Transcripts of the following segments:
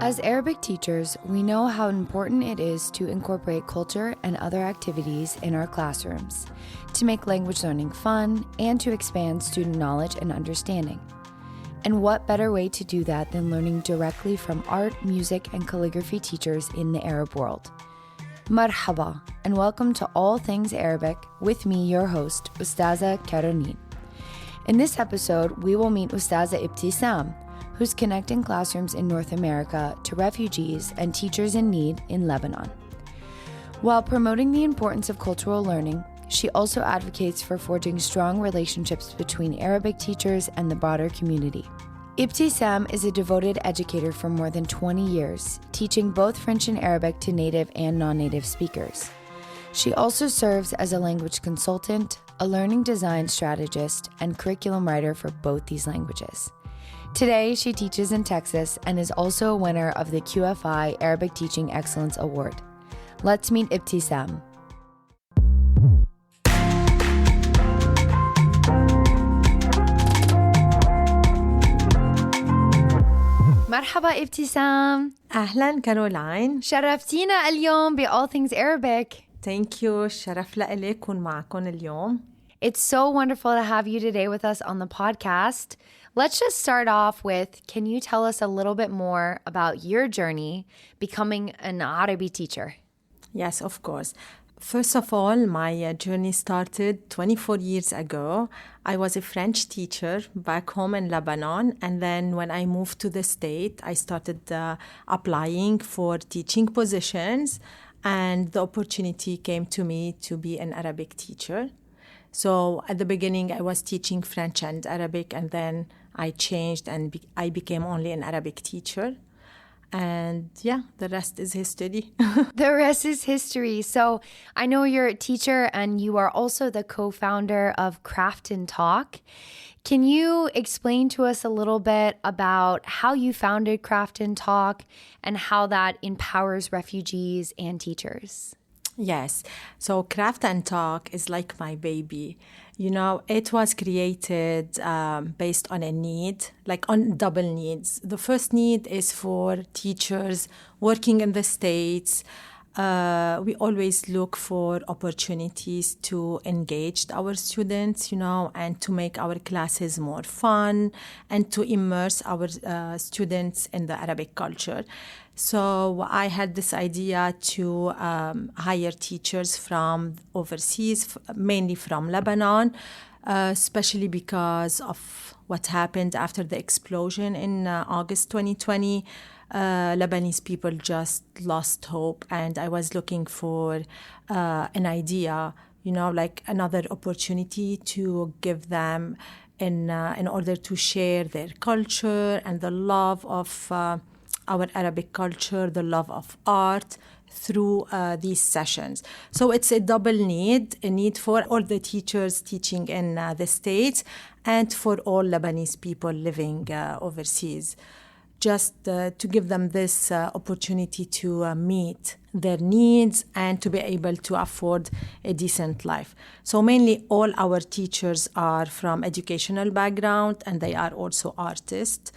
As Arabic teachers, we know how important it is to incorporate culture and other activities in our classrooms, to make language learning fun, and to expand student knowledge and understanding. And what better way to do that than learning directly from art, music, and calligraphy teachers in the Arab world? Marhaba, and welcome to All Things Arabic with me, your host, Ustaaza Caroline. In this episode, we will meet Ustaaza Ibtissam, who's connecting classrooms in North America to refugees and teachers in need in Lebanon. While promoting the importance of cultural learning, she also advocates for forging strong relationships between Arabic teachers and the broader community. Ibtissam is a devoted educator for more than 20 years, teaching both French and Arabic to native and non-native speakers. She also serves as a language consultant, a learning design strategist, and curriculum writer for both these languages. Today, she teaches in Texas and is also a winner of the QFI Arabic Teaching Excellence Award. Let's meet Ibtissam. مرحبا ابتسام. أهلاً كارولاين. شرفتينا اليوم ب All Things Arabic. Thank you. الشرف لإلي كون معكم اليوم. It's so wonderful to have you today with us on the podcast. Let's just start off with, can you tell us a little bit more about your journey becoming an Arabic teacher? Yes, of course. First of all, my journey started 24 years ago. I was a French teacher back home in Lebanon. And then when I moved to the state, I started applying for teaching positions. And the opportunity came to me to be an Arabic teacher. So at the beginning, I was teaching French and Arabic, and then I changed and I became only an Arabic teacher. And yeah, the rest is history. The rest is history. So I know you're a teacher and you are also the co-founder of Craft and Talk. Can you explain to us a little bit about how you founded Craft and Talk and how that empowers refugees and teachers? Yes. So Craft and Talk is like my baby. You know, it was created based on a need, like on double needs. The first need is for teachers working in the States. We always look for opportunities to engage our students, you know, and to make our classes more fun and to immerse our students in the Arabic culture. So I had this idea to hire teachers from overseas, mainly from Lebanon, especially because of what happened after the explosion in August 2020. Lebanese people just lost hope, and I was looking for an idea, you know, like another opportunity to give them in order to share their culture and the love of our Arabic culture, the love of art through these sessions. So it's a double need, a need for all the teachers teaching in the States and for all Lebanese people living overseas, just to give them this opportunity to meet their needs and to be able to afford a decent life. So mainly all our teachers are from educational background and they are also artists.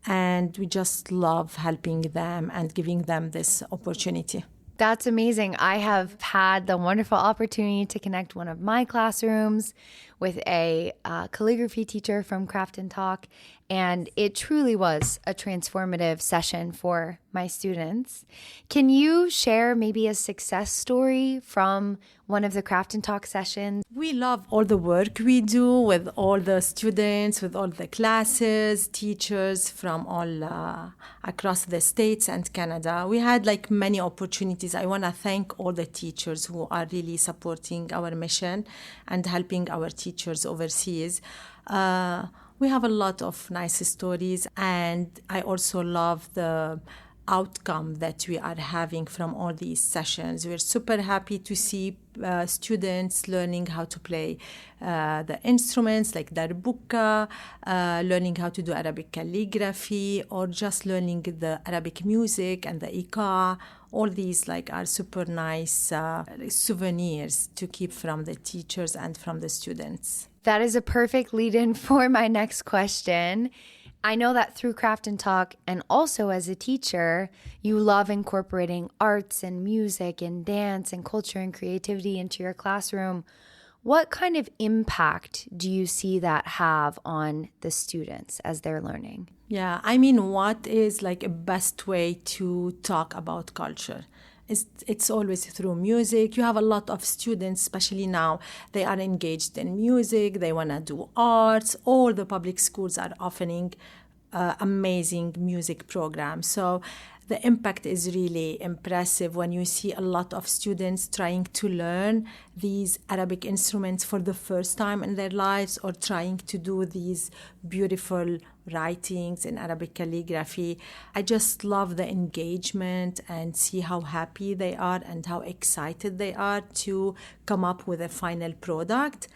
And we just love helping them and giving them this opportunity. That's amazing. I have had the wonderful opportunity to connect one of my classrooms with a calligraphy teacher from Craft and Talk, and it truly was a transformative session for my students. Can you share maybe a success story from one of the Craft and Talk sessions? We love all the work we do with all the students, with all the classes, teachers from all across the States and Canada. We had like many opportunities. I want to thank all the teachers who are really supporting our mission and helping our teachers overseas. We have a lot of nice stories, and I also love the outcome that we are having from all these sessions. We're super happy to see students learning how to play the instruments like darbuka, learning how to do Arabic calligraphy, or just learning the Arabic music and the iqa. All these like are super nice souvenirs to keep from the teachers and from the students. That is a perfect lead-in for my next question. I know that through Craft and Talk and also as a teacher, you love incorporating arts and music and dance and culture and creativity into your classroom. What kind of impact do you see that have on the students as they're learning? Yeah, I mean, what is like a best way to talk about culture? It's always through music. You have a lot of students, especially now, they are engaged in music, they want to do arts. All the public schools are offering amazing music programs. So the impact is really impressive when you see a lot of students trying to learn these Arabic instruments for the first time in their lives, or trying to do these beautiful writings in Arabic calligraphy. I just love the engagement and see how happy they are and how excited they are to come up with a final product.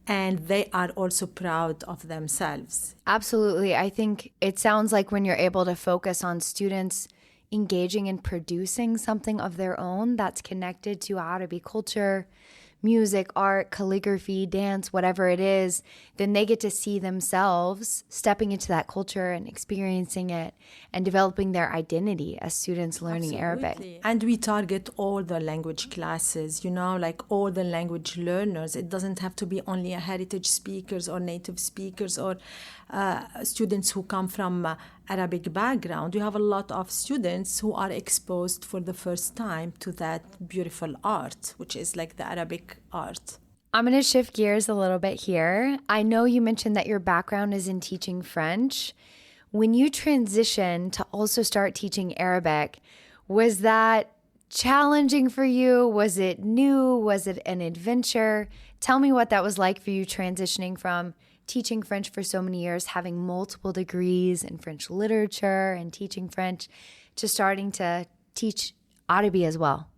And they are also proud of themselves. Absolutely. I think it sounds like when you're able to focus on students engaging in producing something of their own that's connected to Arabic culture, music, art, calligraphy, dance, whatever it is, then they get to see themselves stepping into that culture and experiencing it and developing their identity as students learning Arabic. And we target all the language classes, like all the language learners. It doesn't have to be only a heritage speakers or native speakers or students who come from Arabic background. You have a lot of students who are exposed for the first time to that beautiful art, which is like the Arabic art. I'm going to shift gears a little bit here. I know you mentioned that your background is in teaching French. When you transitioned to also start teaching Arabic, was that challenging for you? Was it new? Was it an adventure? Tell me what that was like for you transitioning from teaching French for so many years, having multiple degrees in French literature and teaching French, to starting to teach Arabic as well.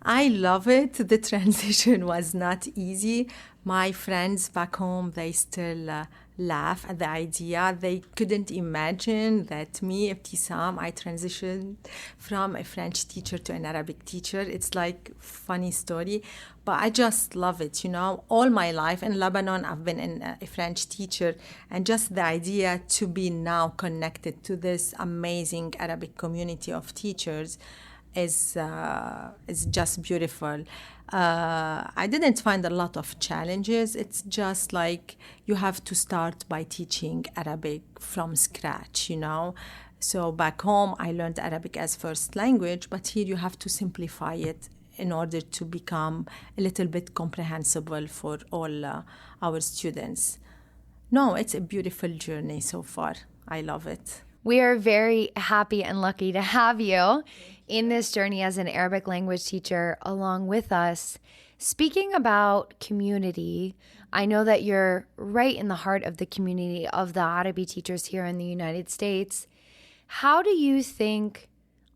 I love it. The transition was not easy. My friends back home, they still laugh at the idea. They couldn't imagine that me, Ibtissam, I transitioned from a French teacher to an Arabic teacher. It's like a funny story, but I just love it. All my life in Lebanon, I've been a French teacher, and just the idea to be now connected to this amazing Arabic community of teachers is just beautiful. I didn't find a lot of challenges. It's just like you have to start by teaching Arabic from scratch, So back home, I learned Arabic as first language, but here you have to simplify it in order to become a little bit comprehensible for all our students. No, it's a beautiful journey so far. I love it. We are very happy and lucky to have you in this journey as an Arabic language teacher along with us. Speaking about community, I know that you're right in the heart of the community of the Arabic teachers here in the United States. How do you think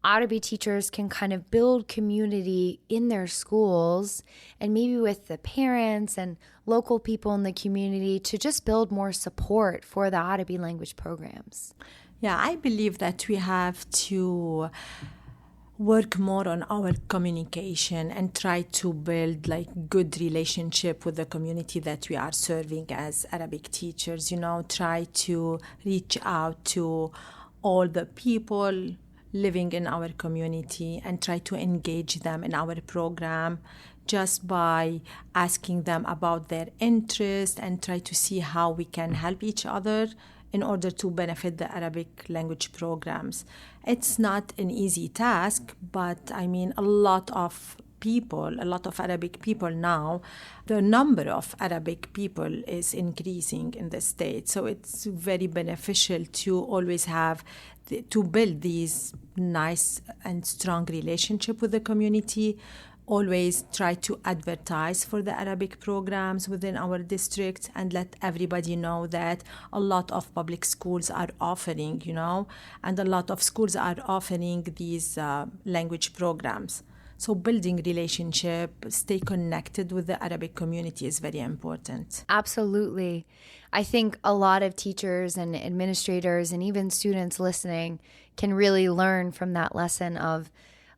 Arabic teachers can kind of build community in their schools and maybe with the parents and local people in the community to just build more support for the Arabic language programs? Yeah, I believe that we have to work more on our communication and try to build like good relationship with the community that we are serving as Arabic teachers. Try to reach out to all the people living in our community and try to engage them in our program just by asking them about their interest and try to see how we can help each other in order to benefit the Arabic language programs. It's not an easy task, but I mean, a lot of Arabic people now, the number of Arabic people is increasing in the States. So it's very beneficial to always to build these nice and strong relationship with the community. Always try to advertise for the Arabic programs within our district and let everybody know that a lot of public schools are offering, and a lot of schools are offering these language programs. So building relationship, stay connected with the Arabic community is very important. Absolutely. I think a lot of teachers and administrators and even students listening can really learn from that lesson of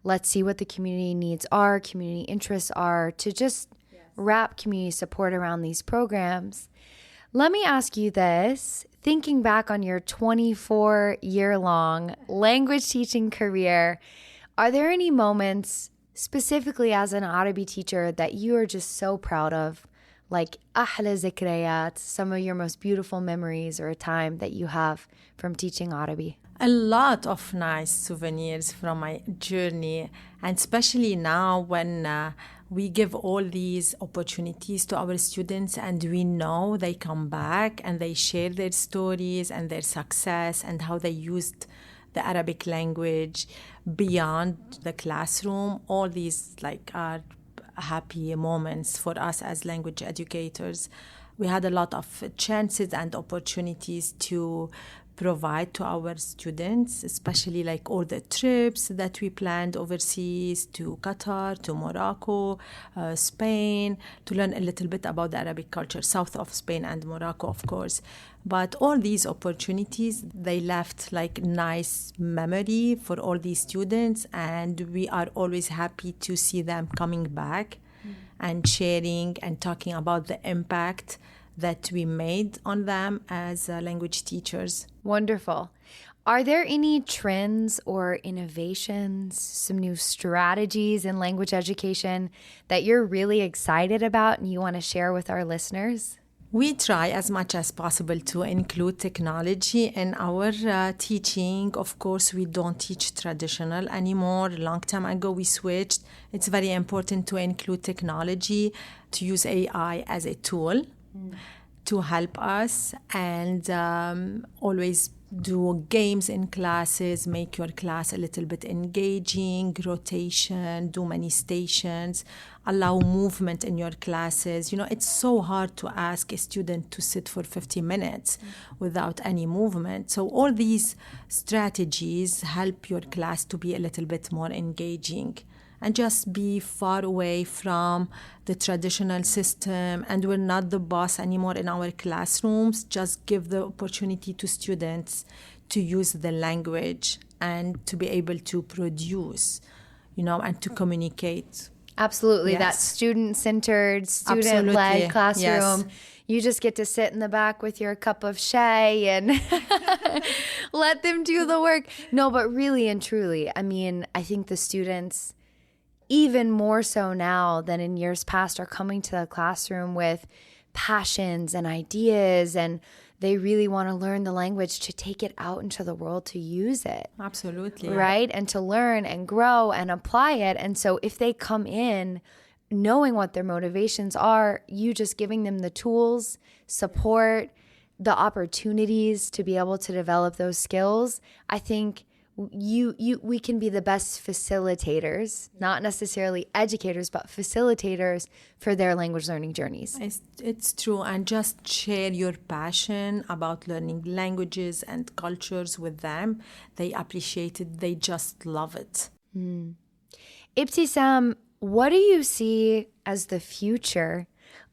let's see what the community needs are, community interests are, to just wrap community support around these programs. Let me ask you this. thinking back on your 24-year-long language teaching career, are there any moments specifically as an Arabic teacher that you are just so proud of? Like أحلى ذكريات, some of your most beautiful memories or a time that you have from teaching Arabic? A lot of nice souvenirs from my journey, and especially now when we give all these opportunities to our students and we know they come back and they share their stories and their success and how they used the Arabic language beyond the classroom. All these are happy moments for us as language educators. We had a lot of chances and opportunities to provide to our students, especially all the trips that we planned overseas to Qatar, to Morocco, Spain, to learn a little bit about the Arabic culture, south of Spain and Morocco, of course. But all these opportunities, they left nice memory for all these students, and we are always happy to see them coming back and sharing and talking about the impact that we made on them as language teachers. Wonderful. Are there any trends or innovations, some new strategies in language education that you're really excited about and you want to share with our listeners? We try as much as possible to include technology in our teaching. Of course, we don't teach traditional anymore. A long time ago, we switched. It's very important to include technology, to use AI as a tool to help us, and always do games in classes, make your class a little bit engaging, rotation, do many stations, allow movement in your classes. It's so hard to ask a student to sit for 50 minutes without any movement. So all these strategies help your class to be a little bit more engaging and just be far away from the traditional system. And we're not the boss anymore in our classrooms. Just give the opportunity to students to use the language and to be able to produce, and to communicate. Absolutely. Yes. That student-centered, student-led classroom. Yes. You just get to sit in the back with your cup of chai and let them do the work. No, but really and truly, I think the students, even more so now than in years past, are coming to the classroom with passions and ideas, and they really want to learn the language to take it out into the world to use it. Absolutely. Right? And to learn and grow and apply it. And so if they come in knowing what their motivations are, you just giving them the tools, support, the opportunities to be able to develop those skills, I think we can be the best facilitators, not necessarily educators, but facilitators for their language learning journeys. It's true. And just share your passion about learning languages and cultures with them. They appreciate it. They just love it. Ibtissam, what do you see as the future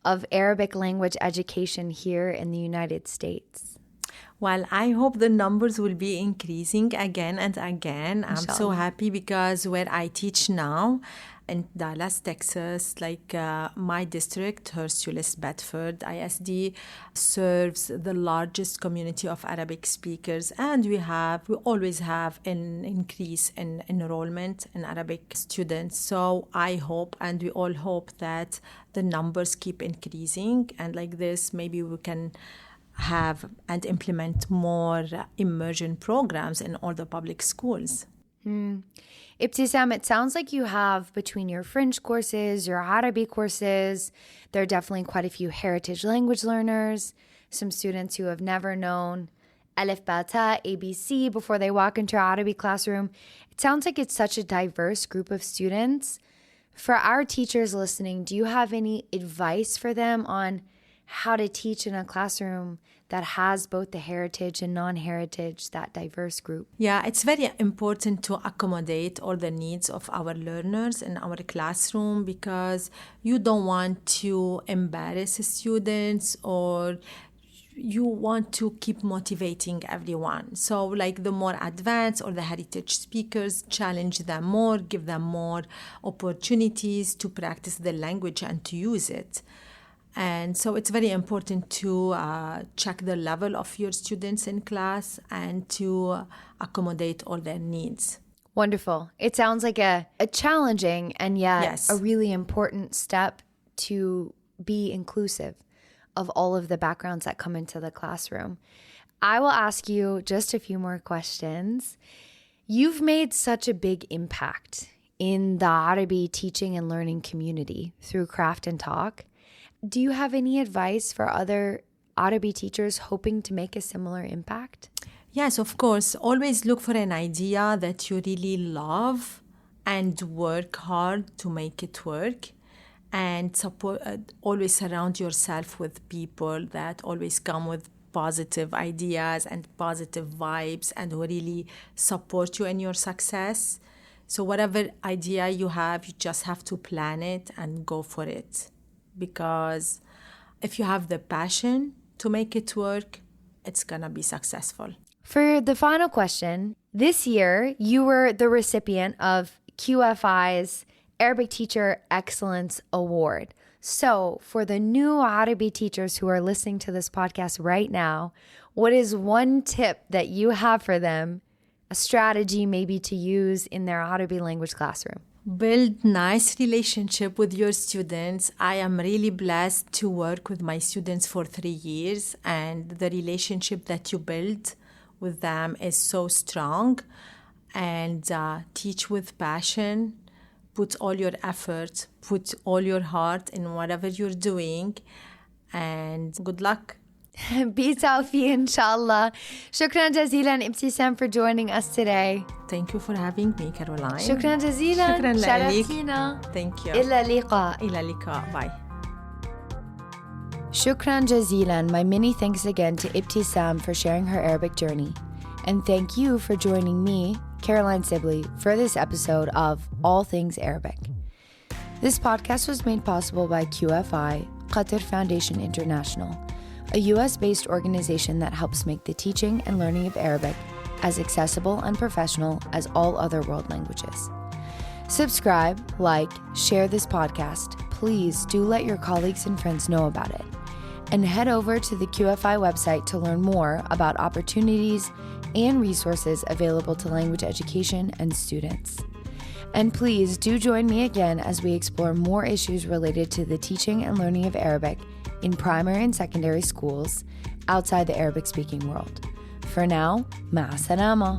of Arabic language education here in the United States? Well, I hope the numbers will be increasing again and again. I'm so happy because where I teach now in Dallas, Texas, my district, Hercules Bedford ISD, serves the largest community of Arabic speakers, and we always have an increase in enrollment in Arabic students. So I hope, and we all hope, that the numbers keep increasing, and like this, maybe we can have and implement more immersion programs in all the public schools. Ibtissam, it sounds like you have, between your French courses, your Arabic courses, there are definitely quite a few heritage language learners, some students who have never known Alif Ba Ta, ABC before they walk into our Arabic classroom. It sounds like it's such a diverse group of students. For our teachers listening, do you have any advice for them on how to teach in a classroom that has both the heritage and non-heritage, that diverse group? Yeah, it's very important to accommodate all the needs of our learners in our classroom, because you don't want to embarrass students, or you want to keep motivating everyone. So the more advanced or the heritage speakers, challenge them more, give them more opportunities to practice the language and to use it. And so it's very important to check the level of your students in class and to accommodate all their needs. Wonderful. It sounds like a challenging and yet Yes. a really important step to be inclusive of all of the backgrounds that come into the classroom. I will ask you just a few more questions. You've made such a big impact in the Arabic teaching and learning community through Craft and Talk. Do you have any advice for other Arabic teachers hoping to make a similar impact? Yes, of course. Always look for an idea that you really love and work hard to make it work. And always surround yourself with people that always come with positive ideas and positive vibes and who really support you in your success. So whatever idea you have, you just have to plan it and go for it. Because if you have the passion to make it work, it's gonna be successful. For the final question, this year you were the recipient of QFI's Arabic Teacher Excellence Award. So for the new Arabic teachers who are listening to this podcast right now, what is one tip that you have for them, a strategy maybe to use in their Arabic language classroom? Build nice relationship with your students. I am really blessed to work with my students for 3 years, and the relationship that you build with them is so strong. And teach with passion. Put all your effort, put all your heart in whatever you're doing, and good luck. بالتوفيق إن شاء الله. شكرا جزيلا Ibtissam for joining us today. Thank you for having me, Caroline. شكرا جزيلا. شكرا لك. شرفتينا. Thank you. إلى اللقاء. إلى اللقاء. Bye. Shukran jazilan. My many thanks again to Ibtissam for sharing her Arabic journey. And thank you for joining me, Caroline Sibley, for this episode of All Things Arabic. This podcast was made possible by QFI, Qatar Foundation International, a US-based organization that helps make the teaching and learning of Arabic as accessible and professional as all other world languages. Subscribe, like, share this podcast. Please do let your colleagues and friends know about it. And head over to the QFI website to learn more about opportunities and resources available to language education and students. And please do join me again as we explore more issues related to the teaching and learning of Arabic in primary and secondary schools outside the Arabic-speaking world. For now, ma'a salama.